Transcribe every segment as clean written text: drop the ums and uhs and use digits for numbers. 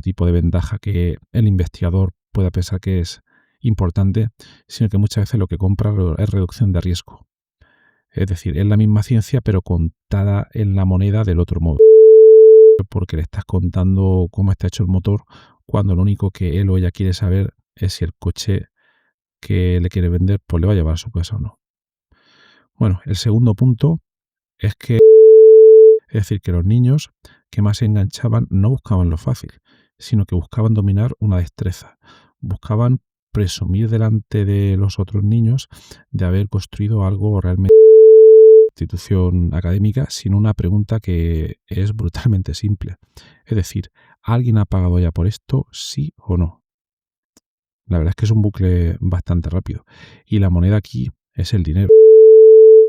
tipo de ventaja que el investigador pueda pensar que es importante, sino que muchas veces lo que compra es reducción de riesgo. Es decir, es la misma ciencia, pero contada en la moneda del otro modo. Porque le estás contando cómo está hecho el motor, cuando lo único que él o ella quiere saber es si el coche que le quiere vender pues le va a llevar a su casa o no. Bueno, el segundo punto es decir, que los niños que más se enganchaban no buscaban lo fácil, sino que buscaban dominar una destreza. Buscaban presumir delante de los otros niños de haber construido algo realmente institución académica, sin una pregunta que es brutalmente simple. Es decir, ¿alguien ha pagado ya por esto, sí o no? La verdad es que es un bucle bastante rápido. Y la moneda aquí es el dinero.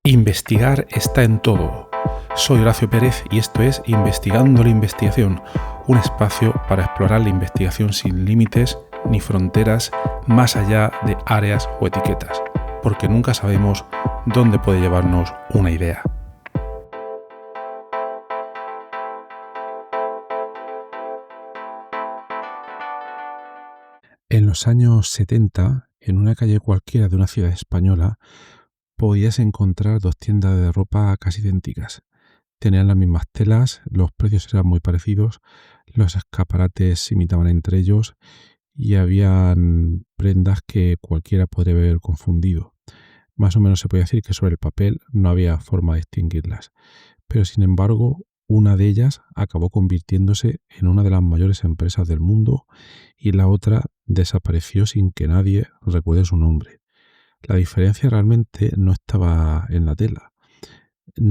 Investigar está en todo. Soy Horacio Pérez y esto es Investigando la Investigación, un espacio para explorar la investigación sin límites ni fronteras más allá de áreas o etiquetas, porque nunca sabemos dónde puede llevarnos una idea. En los años 70, en una calle cualquiera de una ciudad española, podías encontrar dos tiendas de ropa casi idénticas. Tenían las mismas telas, los precios eran muy parecidos, los escaparates se imitaban entre ellos y habían prendas que cualquiera podría haber confundido. Más o menos se podía decir que sobre el papel no había forma de distinguirlas. Pero sin embargo, una de ellas acabó convirtiéndose en una de las mayores empresas del mundo y la otra desapareció sin que nadie recuerde su nombre. La diferencia realmente no estaba en la tela,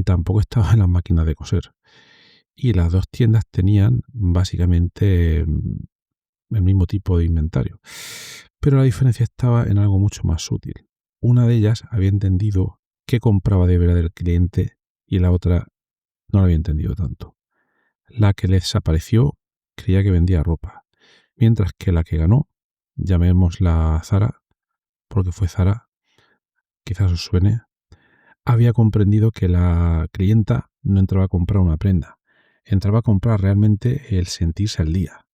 tampoco estaba en las máquinas de coser. Y las dos tiendas tenían básicamente el mismo tipo de inventario. Pero la diferencia estaba en algo mucho más sutil. Una de ellas había entendido qué compraba de verdad el cliente y la otra no lo había entendido tanto. La que le desapareció creía que vendía ropa, mientras que la que ganó, llamémosla Zara, porque fue Zara, quizás os suene, había comprendido que la clienta no entraba a comprar una prenda, entraba a comprar realmente el sentirse al día.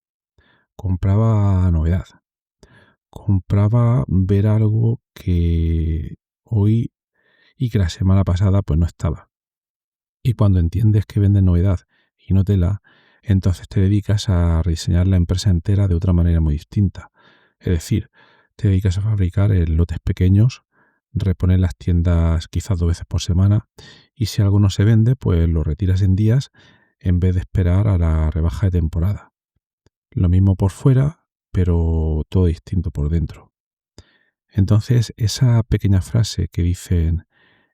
Compraba novedad, compraba ver algo que hoy y que la semana pasada pues no estaba. Y cuando entiendes que venden novedad y no tela, entonces te dedicas a rediseñar la empresa entera de otra manera muy distinta. Es decir, te dedicas a fabricar en lotes pequeños, reponer las tiendas quizás 2 veces por semana y si algo no se vende, pues lo retiras en días en vez de esperar a la rebaja de temporada. Lo mismo por fuera, pero todo distinto por dentro. Entonces, esa pequeña frase que dicen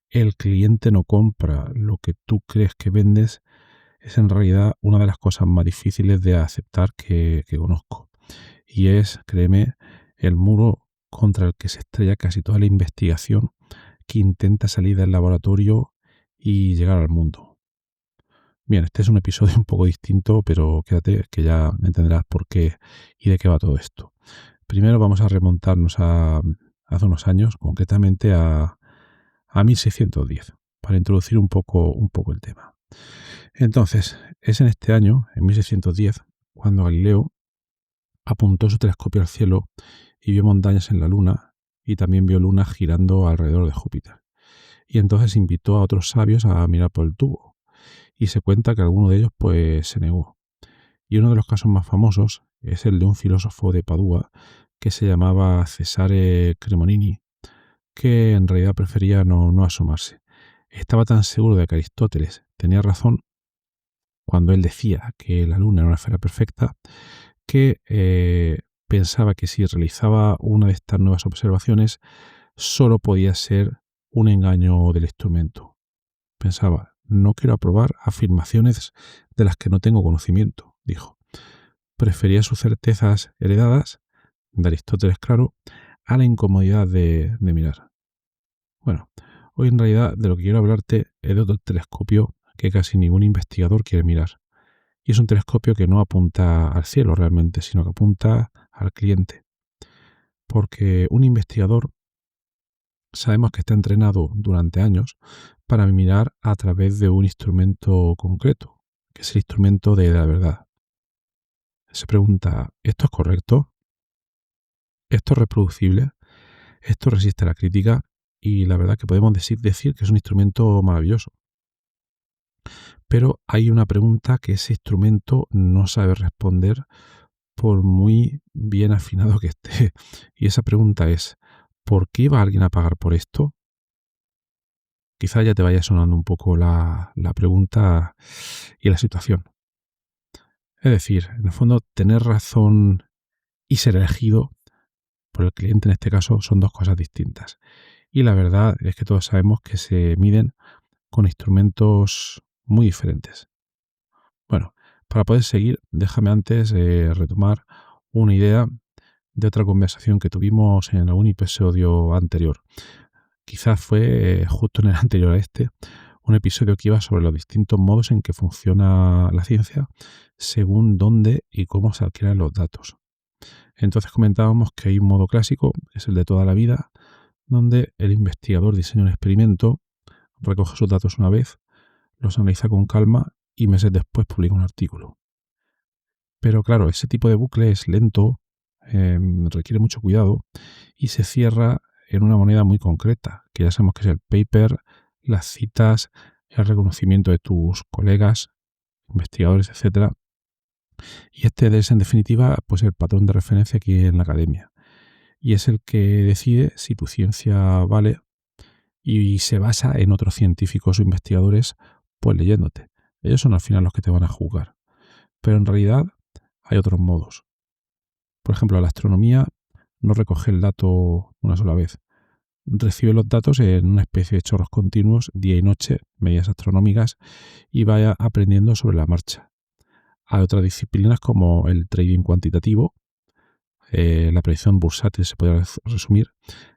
el cliente no compra lo que tú crees que vendes es en realidad una de las cosas más difíciles de aceptar que conozco. Y es, créeme, el muro contra el que se estrella casi toda la investigación que intenta salir del laboratorio y llegar al mundo. Bien, este es un episodio un poco distinto, pero quédate que ya entenderás por qué y de qué va todo esto. Primero vamos a remontarnos a hace unos años, concretamente a 1610, para introducir un poco el tema. Entonces, es en este año, en 1610, cuando Galileo apuntó su telescopio al cielo y vio montañas en la Luna y también vio lunas girando alrededor de Júpiter. Y entonces invitó a otros sabios a mirar por el tubo. Y se cuenta que alguno de ellos pues se negó. Y uno de los casos más famosos es el de un filósofo de Padua que se llamaba Cesare Cremonini, que en realidad prefería no asomarse. Estaba tan seguro de que Aristóteles tenía razón cuando él decía que la Luna era una esfera perfecta, que pensaba que si realizaba una de estas nuevas observaciones, solo podía ser un engaño del instrumento. Pensaba, no quiero aprobar afirmaciones de las que no tengo conocimiento, dijo. Prefería sus certezas heredadas, de Aristóteles claro, a la incomodidad de mirar. Bueno, hoy en realidad de lo que quiero hablarte es de otro telescopio que casi ningún investigador quiere mirar. Y es un telescopio que no apunta al cielo realmente, sino que apunta al cliente. Porque un investigador sabemos que está entrenado durante años para mirar a través de un instrumento concreto, que es el instrumento de la verdad. se pregunta, ¿esto es correcto? ¿Esto es reproducible? ¿Esto resiste a la crítica? Y la verdad que podemos decir que es un instrumento maravilloso. Pero hay una pregunta que ese instrumento no sabe responder por muy bien afinado que esté. Y esa pregunta es, ¿por qué va alguien a pagar por esto? Quizá ya te vaya sonando un poco la pregunta y la situación. Es decir, en el fondo, tener razón y ser elegido por el cliente en este caso son dos cosas distintas. Y la verdad es que todos sabemos que se miden con instrumentos muy diferentes. Bueno, para poder seguir, déjame antes retomar una idea de otra conversación que tuvimos en algún episodio anterior. Quizás fue justo en el anterior a este, un episodio que iba sobre los distintos modos en que funciona la ciencia según dónde y cómo se adquieren los datos. Entonces comentábamos que hay un modo clásico, es el de toda la vida, donde el investigador diseña un experimento, recoge sus datos una vez, los analiza con calma y meses después publica un artículo. Pero claro, ese tipo de bucle es lento, requiere mucho cuidado y se cierra en una moneda muy concreta, que ya sabemos que es el paper, las citas, el reconocimiento de tus colegas, investigadores, etcétera. Y este es, en definitiva, pues el patrón de referencia aquí en la academia. Y es el que decide si tu ciencia vale y se basa en otros científicos o investigadores, pues leyéndote. Ellos son al final los que te van a juzgar. Pero en realidad hay otros modos. Por ejemplo, la astronomía no recoge el dato una sola vez. Recibe los datos en una especie de chorros continuos, día y noche, medidas astronómicas, y vaya aprendiendo sobre la marcha. Hay otras disciplinas como el trading cuantitativo, la predicción bursátil se puede resumir,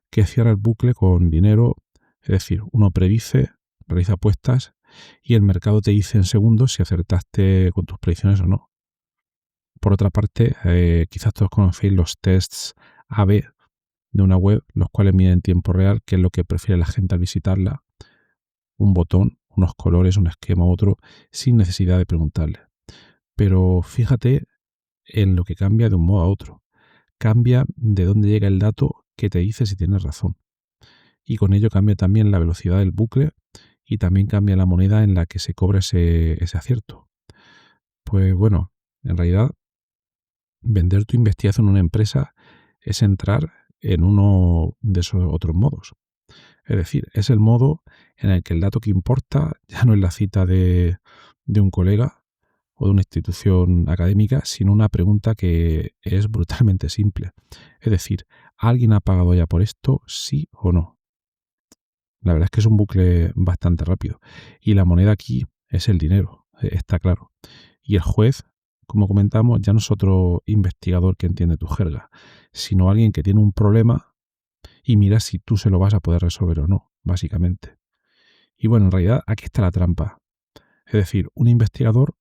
que cierra el bucle con dinero, es decir, uno predice, realiza apuestas y el mercado te dice en segundos si acertaste con tus predicciones o no. Por otra parte, quizás todos conocéis los tests A/B de una web, los cuales miden en tiempo real qué es lo que prefiere la gente al visitarla, un botón, unos colores, un esquema u otro, sin necesidad de preguntarle. Pero fíjate en lo que cambia de un modo a otro. Cambia de dónde llega el dato que te dice si tienes razón. Y con ello cambia también la velocidad del bucle y también cambia la moneda en la que se cobra ese acierto. Pues bueno, en realidad, vender tu investigación en una empresa es entrar en uno de esos otros modos. Es decir, es el modo en el que el dato que importa ya no es la cita de un colega o de una institución académica, sino una pregunta que es brutalmente simple. Es decir, ¿alguien ha pagado ya por esto, sí o no? La verdad es que es un bucle bastante rápido. Y la moneda aquí es el dinero, está claro. Y el juez, como comentamos, ya no es otro investigador que entiende tu jerga, sino alguien que tiene un problema y mira si tú se lo vas a poder resolver o no, básicamente. Y bueno, en realidad aquí está la trampa. Es decir, un investigador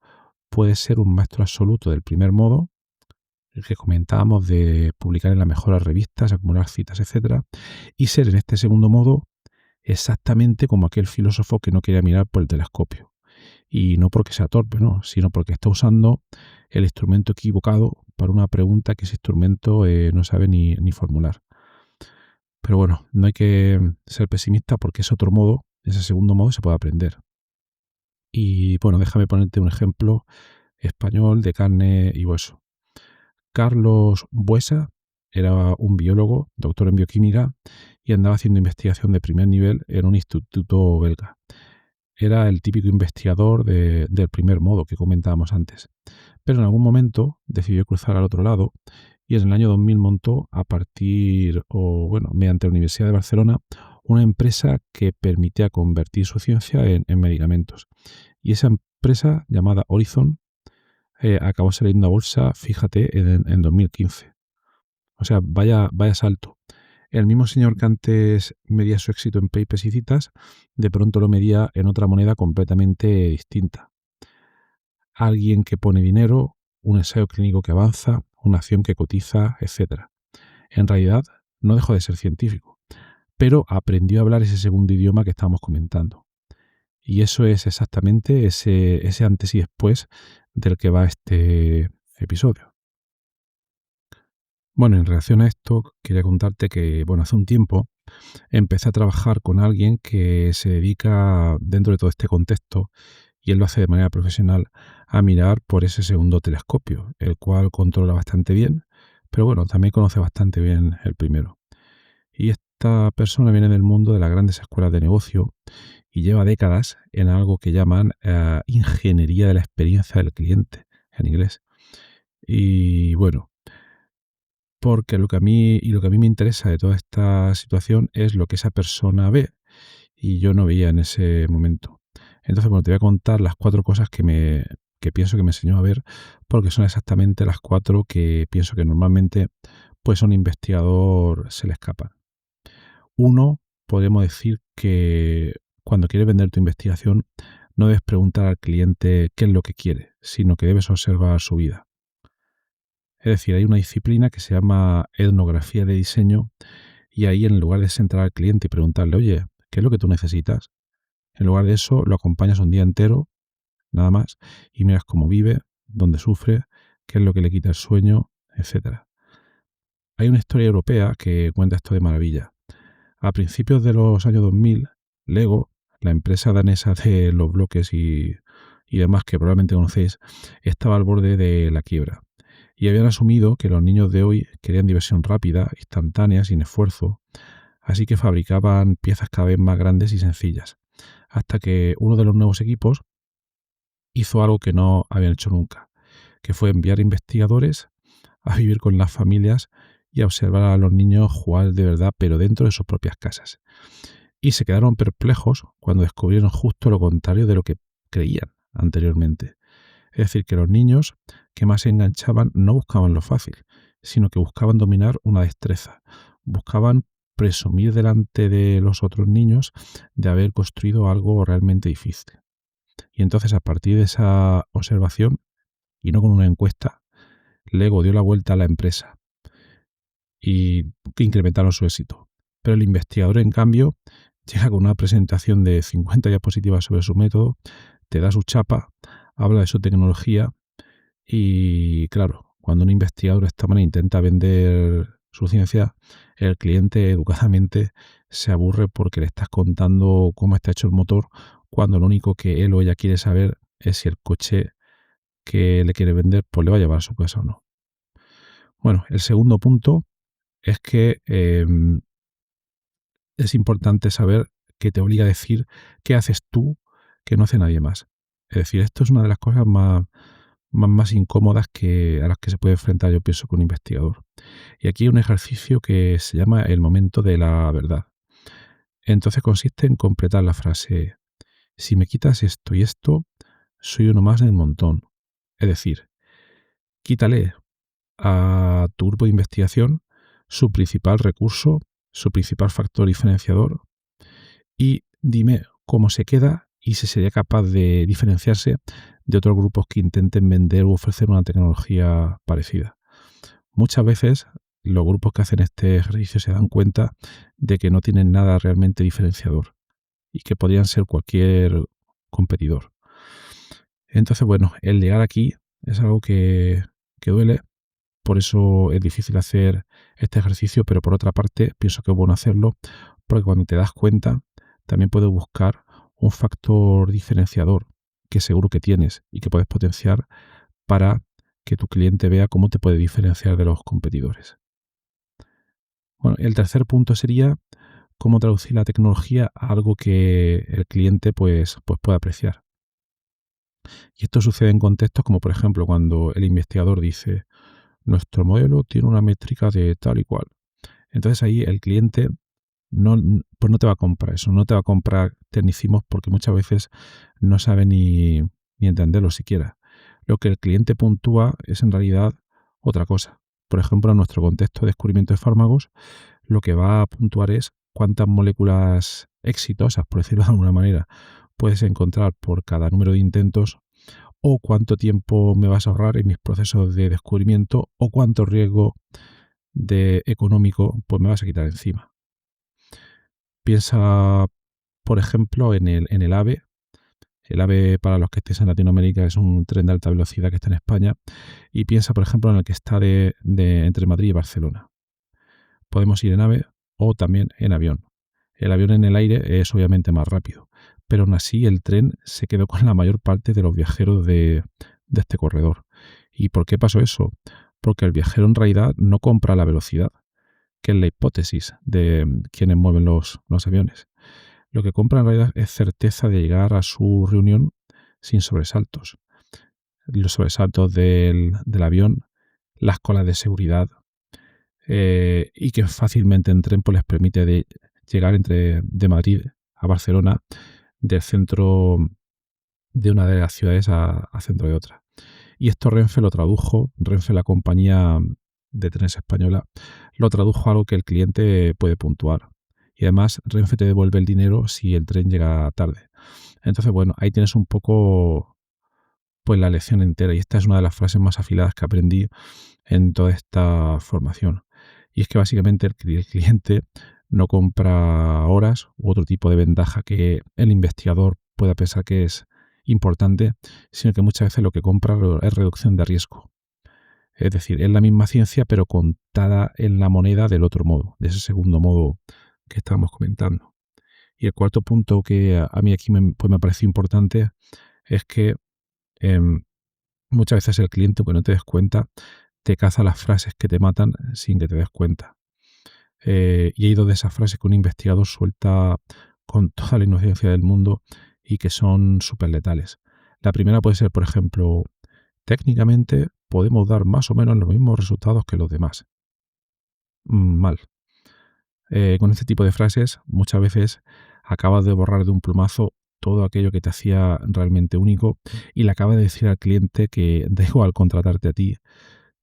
puede ser un maestro absoluto del primer modo, el que comentábamos de publicar en las mejores revistas, acumular citas, etc. Y ser en este segundo modo exactamente como aquel filósofo que no quería mirar por el telescopio. Y no porque sea torpe, no, sino porque está usando el instrumento equivocado para una pregunta que ese instrumento no sabe ni formular. Pero bueno, no hay que ser pesimista porque ese otro modo, ese segundo modo, se puede aprender. Y bueno, déjame ponerte un ejemplo español de carne y hueso. Carlos Buesa era un biólogo, doctor en bioquímica, y andaba haciendo investigación de primer nivel en un instituto belga. Era el típico investigador del primer modo que comentábamos antes. Pero en algún momento decidió cruzar al otro lado y en el año 2000 montó mediante la Universidad de Barcelona, una empresa que permitía convertir su ciencia en medicamentos. Y esa empresa, llamada Horizon, acabó saliendo a bolsa, fíjate, en 2015. O sea, vaya salto. El mismo señor que antes medía su éxito en papers y citas, de pronto lo medía en otra moneda completamente distinta. Alguien que pone dinero, un ensayo clínico que avanza, una acción que cotiza, etc. En realidad, no dejó de ser científico, pero aprendió a hablar ese segundo idioma que estábamos comentando. Y eso es exactamente ese antes y después del que va este episodio. Bueno, en relación a esto, quería contarte que, bueno, hace un tiempo empecé a trabajar con alguien que se dedica, dentro de todo este contexto, y él lo hace de manera profesional, a mirar por ese segundo telescopio, el cual controla bastante bien, pero bueno, también conoce bastante bien el primero. Y esta persona viene del mundo de las grandes escuelas de negocio y lleva décadas en algo que llaman ingeniería de la experiencia del cliente, en inglés. Y bueno, porque lo que a mí me interesa de toda esta situación es lo que esa persona ve y yo no veía en ese momento. Entonces, bueno, te voy a contar las 4 cosas que pienso que me enseñó a ver, porque son exactamente las 4 que pienso que normalmente pues a un investigador se le escapan. Uno, podemos decir que cuando quieres vender tu investigación, no debes preguntar al cliente qué es lo que quiere, sino que debes observar su vida. Es decir, hay una disciplina que se llama etnografía de diseño y ahí en lugar de centrar al cliente y preguntarle, oye, ¿qué es lo que tú necesitas? En lugar de eso, lo acompañas un día entero, nada más, y miras cómo vive, dónde sufre, qué es lo que le quita el sueño, etcétera. Hay una historia europea que cuenta esto de maravilla. A principios de los años 2000, Lego, la empresa danesa de los bloques y demás que probablemente conocéis, estaba al borde de la quiebra. Y habían asumido que los niños de hoy querían diversión rápida, instantánea, sin esfuerzo, así que fabricaban piezas cada vez más grandes y sencillas, hasta que uno de los nuevos equipos hizo algo que no habían hecho nunca, que fue enviar investigadores a vivir con las familias y a observar a los niños jugar de verdad, pero dentro de sus propias casas. Y se quedaron perplejos cuando descubrieron justo lo contrario de lo que creían anteriormente. Es decir, que los niños que más se enganchaban no buscaban lo fácil, sino que buscaban dominar una destreza, buscaban presumir delante de los otros niños de haber construido algo realmente difícil. Y entonces, a partir de esa observación, y no con una encuesta, Lego dio la vuelta a la empresa y que incrementaron su éxito. Pero el investigador, en cambio, llega con una presentación de 50 diapositivas sobre su método, te da su chapa, habla de su tecnología y, claro, cuando un investigador de esta manera intenta vender su ciencia, el cliente educadamente se aburre porque le estás contando cómo está hecho el motor, cuando lo único que él o ella quiere saber es si el coche que le quiere vender pues le va a llevar a su casa o no. Bueno, el segundo punto es que es importante saber que te obliga a decir qué haces tú que no hace nadie más. Es decir, esto es una de las cosas más incómodas a las que se puede enfrentar, yo pienso, con un investigador. Y aquí hay un ejercicio que se llama el momento de la verdad. Entonces consiste en completar la frase, si me quitas esto y esto, soy uno más en el montón. Es decir, quítale a tu grupo de investigación su principal recurso, su principal factor diferenciador y dime cómo se queda y si sería capaz de diferenciarse de otros grupos que intenten vender u ofrecer una tecnología parecida. Muchas veces los grupos que hacen este ejercicio se dan cuenta de que no tienen nada realmente diferenciador y que podrían ser cualquier competidor. Entonces, bueno, el llegar aquí es algo que duele. Por eso es difícil hacer este ejercicio, pero por otra parte pienso que es bueno hacerlo porque cuando te das cuenta también puedes buscar un factor diferenciador que seguro que tienes y que puedes potenciar para que tu cliente vea cómo te puede diferenciar de los competidores. Bueno, el tercer punto sería cómo traducir la tecnología a algo que el cliente pues pueda apreciar. Y esto sucede en contextos como por ejemplo cuando el investigador dice nuestro modelo tiene una métrica de tal y cual. Entonces ahí el cliente pues no te va a comprar eso, no te va a comprar tecnicismos porque muchas veces no sabe ni entenderlo siquiera. Lo que el cliente puntúa es en realidad otra cosa. Por ejemplo, en nuestro contexto de descubrimiento de fármacos, lo que va a puntuar es cuántas moléculas exitosas, por decirlo de alguna manera, puedes encontrar por cada número de intentos o cuánto tiempo me vas a ahorrar en mis procesos de descubrimiento o cuánto riesgo económico pues me vas a quitar encima. Piensa, por ejemplo, en el AVE, El AVE, para los que estéis en Latinoamérica, es un tren de alta velocidad que está en España. Y piensa, por ejemplo, en el que está entre Madrid y Barcelona. Podemos ir en AVE o también en avión. El avión en el aire es obviamente más rápido, pero aún así el tren se quedó con la mayor parte de los viajeros de este corredor. ¿Y por qué pasó eso? Porque el viajero en realidad no compra la velocidad, que es la hipótesis de quienes mueven los aviones. Lo que compra en realidad es certeza de llegar a su reunión sin sobresaltos. Los sobresaltos del avión, las colas de seguridad, y que fácilmente en tren pues les permite llegar de Madrid a Barcelona, del centro de una de las ciudades a centro de otra. Y esto Renfe lo tradujo, Renfe, la compañía de trenes española, lo tradujo a algo que el cliente puede puntuar. Y además Renfe te devuelve el dinero si el tren llega tarde. Entonces, bueno, ahí tienes un poco pues la lección entera. Y esta es una de las frases más afiladas que aprendí en toda esta formación. Y es que básicamente el cliente no compra horas u otro tipo de ventaja que el investigador pueda pensar que es importante, sino que muchas veces lo que compra es reducción de riesgo. Es decir, es la misma ciencia, pero contada en la moneda del otro modo, de ese segundo modo que estábamos comentando. Y el cuarto punto que a mí aquí me parece importante es que muchas veces el cliente, que no te des cuenta, te caza las frases que te matan sin que te des cuenta. Y hay dos de esas frases que un investigador suelta con toda la inocencia del mundo y que son súper letales. La primera puede ser, por ejemplo, técnicamente podemos dar más o menos los mismos resultados que los demás. Mal. Con este tipo de frases muchas veces acabas de borrar de un plumazo todo aquello que te hacía realmente único y le acabas de decir al cliente que da igual contratarte a ti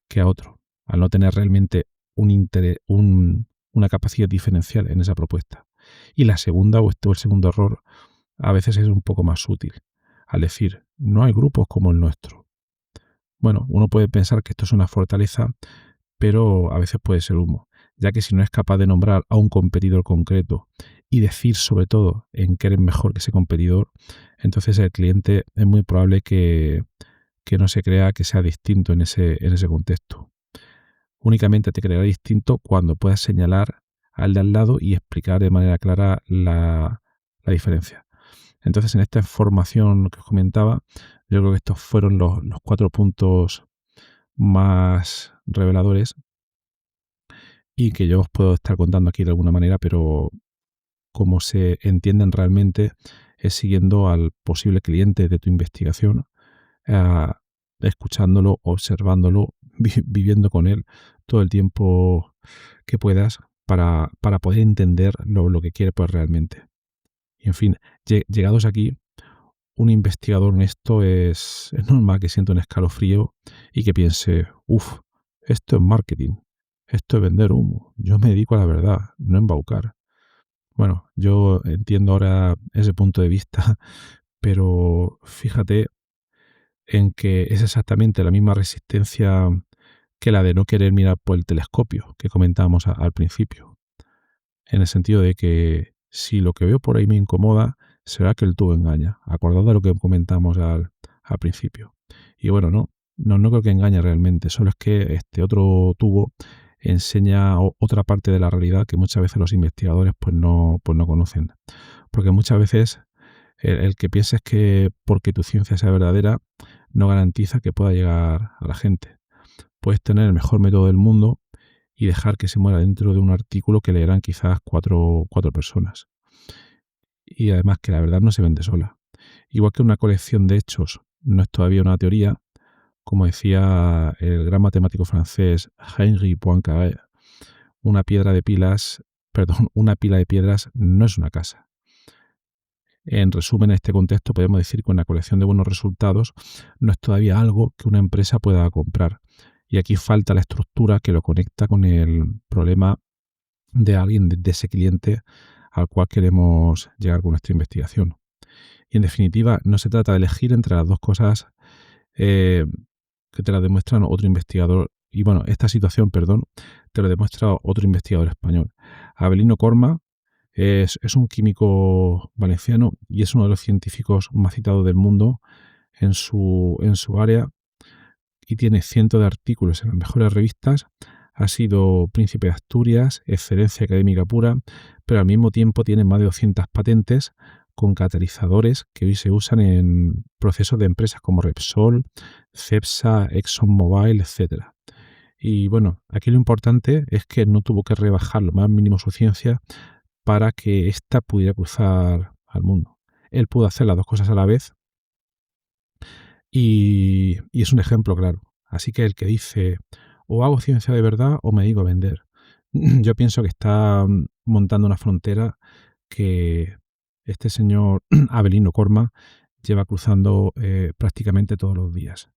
que a otro, al no tener realmente una capacidad diferencial en esa propuesta. Y la segunda, o el segundo error, a veces es un poco más sutil, al decir, no hay grupos como el nuestro. Bueno, uno puede pensar que esto es una fortaleza, pero a veces puede ser humo, ya que si no es capaz de nombrar a un competidor concreto y decir sobre todo en qué eres mejor que ese competidor, entonces el cliente es muy probable que no se crea que sea distinto en ese contexto. Únicamente te creará distinto cuando puedas señalar al de al lado y explicar de manera clara la diferencia. Entonces, en esta formación que os comentaba, yo creo que estos fueron los 4 puntos más reveladores y que yo os puedo estar contando aquí de alguna manera, pero como se entienden realmente es siguiendo al posible cliente de tu investigación, escuchándolo, observándolo, viviendo con él todo el tiempo que puedas para poder entender lo que quiere pues realmente. Y en fin, llegados aquí, un investigador honesto es normal que sienta un escalofrío y que piense, esto es marketing, esto es vender humo, yo me dedico a la verdad, no a embaucar. Bueno, yo entiendo ahora ese punto de vista, pero fíjate en que es exactamente la misma resistencia que la de no querer mirar por el telescopio que comentábamos al principio. En el sentido de que si lo que veo por ahí me incomoda, será que el tubo engaña. Acordad de lo que comentamos al principio. Y bueno, no creo que engañe realmente, solo es que este otro tubo enseña otra parte de la realidad que muchas veces los investigadores pues no conocen. Porque muchas veces el que pienses que porque tu ciencia sea verdadera no garantiza que pueda llegar a la gente. Puedes tener el mejor método del mundo y dejar que se muera dentro de un artículo que leerán quizás cuatro personas. Y además que la verdad no se vende sola. Igual que una colección de hechos no es todavía una teoría, como decía el gran matemático francés Henri Poincaré, una pila de piedras no es una casa. En resumen, en este contexto podemos decir que una colección de buenos resultados no es todavía algo que una empresa pueda comprar. Y aquí falta la estructura que lo conecta con el problema de alguien, de ese cliente al cual queremos llegar con nuestra investigación. Y en definitiva, no se trata de elegir entre las dos cosas que te la demuestran otro investigador. Y bueno, esta situación, te lo demuestra otro investigador español. Avelino Corma, Es un químico valenciano y es uno de los científicos más citados del mundo en su área y tiene cientos de artículos en las mejores revistas. Ha sido príncipe de Asturias, excelencia académica pura, pero al mismo tiempo tiene más de 200 patentes con catalizadores que hoy se usan en procesos de empresas como Repsol, Cepsa, ExxonMobil, etcétera. Y bueno, aquí lo importante es que no tuvo que rebajar lo más mínimo su ciencia para que ésta pudiera cruzar al mundo. Él pudo hacer las dos cosas a la vez y es un ejemplo claro. Así que el que dice o hago ciencia de verdad o me digo a vender, yo pienso que está montando una frontera que este señor Avelino Corma lleva cruzando prácticamente todos los días.